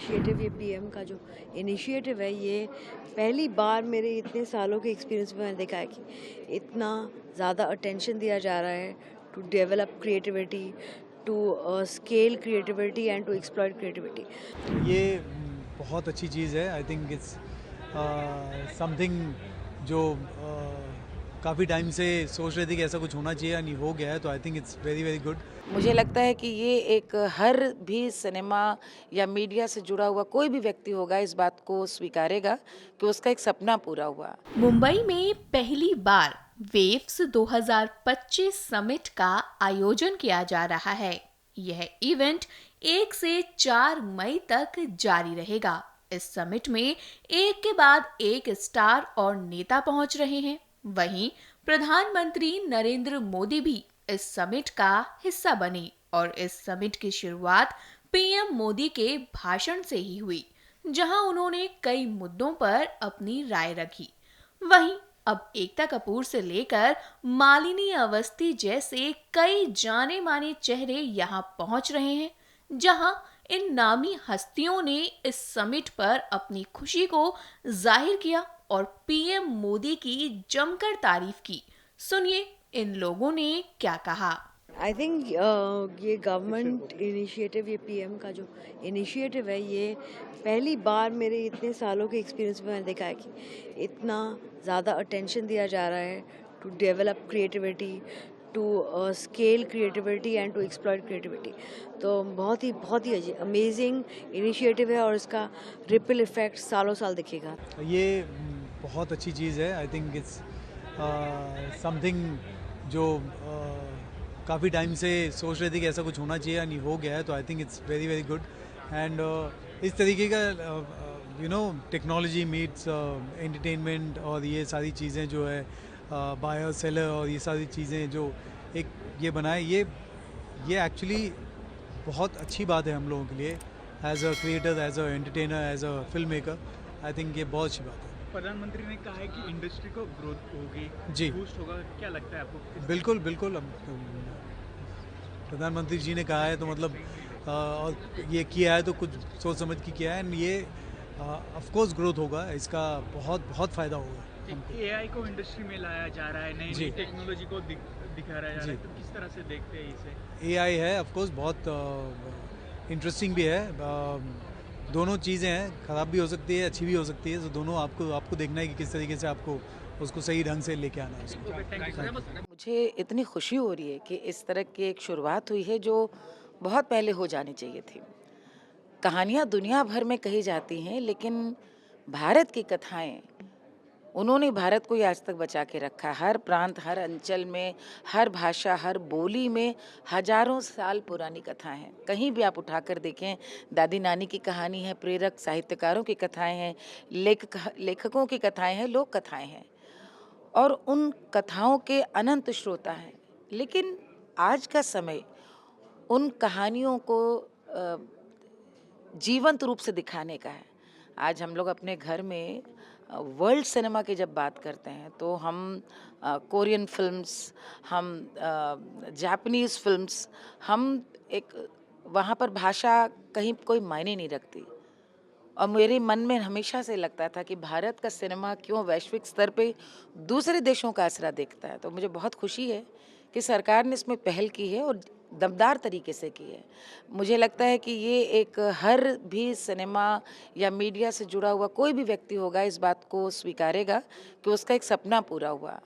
Initiative ये PM का जो इनिशिएटिव है ये पहली बार मेरे इतने सालों के एक्सपीरियंस में मैंने देखा है कि इतना ज़्यादा अटेंशन दिया जा रहा है to develop creativity, to scale creativity and to exploit creativity. ये बहुत अच्छी चीज़ है। आई थिंक इट्स समथिंग जो काफ़ी टाइम से सोच रहे थे कि ऐसा कुछ होना चाहिए, नहीं हो गया है, तो I think it's very very good. मुझे लगता है कि ये एक हर भी सिनेमा या मीडिया से जुड़ा हुआ कोई भी व्यक्ति होगा इस बात को स्वीकारेगा कि उसका एक सपना पूरा हुआ। मुंबई में पहली बार वेव्स 2025 समिट का आयोजन किया जा रहा है। यह इवेंट 1 से 4 मई तक जारी रहेगा। इस समिट में एक के बाद एक स्टार और नेता पहुंच रहे हैं। वहीं प्रधानमंत्री नरेंद्र मोदी भी इस समिट का हिस्सा बने और इस समिट की शुरुआत पीएम मोदी के भाषण से ही हुई, जहां उन्होंने कई मुद्दों पर अपनी राय रखी। वहीं अब एकता कपूर से लेकर मालिनी अवस्थी जैसे कई जाने माने चेहरे यहां पहुंच रहे हैं, जहां इन नामी हस्तियों ने इस समिट पर अपनी खुशी को जाहिर किया और पीएम मोदी की जमकर तारीफ की। सुनिए इन लोगों ने क्या कहा। आई थिंक ये गवर्नमेंट इनिशिएटिव ये पीएम का जो इनिशिएटिव है ये पहली बार मेरे इतने सालों के एक्सपीरियंस में मैंने देखा है कि इतना ज़्यादा अटेंशन दिया जा रहा है to develop creativity, to scale creativity and to exploit creativity. तो बहुत ही अमेजिंग इनिशिएटिव है और इसका रिपल इफेक्ट सालों साल दिखेगा। ये बहुत अच्छी चीज़ है। आई थिंक इट्स समथिंग जो काफ़ी टाइम से सोच रहे थे कि ऐसा कुछ होना चाहिए, नहीं हो गया है, तो I think it's very very good. And इस तरीके का टेक्नोलॉजी मीट्स एंटरटेनमेंट और ये सारी चीज़ें जो है बायर सेलर और ये सारी चीज़ें जो एक ये बनाए, ये एक्चुअली बहुत अच्छी बात है हम लोगों के लिए, as a creator, as an entertainer, as a film maker. I think ये बहुत अच्छी बात है। प्रधानमंत्री ने कहा है कि इंडस्ट्री को ग्रोथ होगी, जी, बूस्ट होगा। क्या लगता है आपको? बिल्कुल बिल्कुल। अब प्रधानमंत्री जी ने कहा है तो मतलब और ये किया है तो कुछ सोच समझ के किया है, एंड ये ऑफ कोर्स ग्रोथ होगा, इसका बहुत बहुत फ़ायदा होगा हमको। एआई को इंडस्ट्री में लाया जा रहा है, नई जी। नई टेक्नोलॉजी को दिखाया जा रहा जी। है, तो किस तरह से देखते हैं इसे? एआई है ऑफ कोर्स बहुत इंटरेस्टिंग भी है। दोनों चीज़ें हैं, ख़राब भी हो सकती है, अच्छी भी हो सकती है, तो दोनों आपको देखना है कि किस तरीके से आपको उसको सही ढंग से लेके आना है उसको। Thank you. मुझे इतनी खुशी हो रही है कि इस तरह की एक शुरुआत हुई है जो बहुत पहले हो जानी चाहिए थी। कहानियाँ दुनिया भर में कही जाती हैं, लेकिन भारत की कथाएं, उन्होंने भारत को ही आज तक बचा के रखा है। हर प्रांत, हर अंचल में, हर भाषा, हर बोली में हजारों साल पुरानी कथाएं हैं। कहीं भी आप उठाकर देखें, दादी नानी की कहानी है, प्रेरक साहित्यकारों की कथाएं हैं, लेखकों की कथाएं हैं, लोक कथाएं हैं, और उन कथाओं के अनंत श्रोता हैं। लेकिन आज का समय उन कहानियों को जीवंत रूप से दिखाने का है। आज हम लोग अपने घर में वर्ल्ड सिनेमा की जब बात करते हैं तो हम कोरियन फिल्म्स, हम जापानीज़ फिल्म्स, हम एक वहाँ पर भाषा कहीं कोई मायने नहीं रखती। और मेरे मन में हमेशा से लगता था कि भारत का सिनेमा क्यों वैश्विक स्तर पे दूसरे देशों का असरा देखता है। तो मुझे बहुत खुशी है कि सरकार ने इसमें पहल की है और दमदार तरीके से की है। मुझे लगता है कि ये एक हर भी सिनेमा या मीडिया से जुड़ा हुआ कोई भी व्यक्ति होगा इस बात को स्वीकारेगा कि उसका एक सपना पूरा हुआ।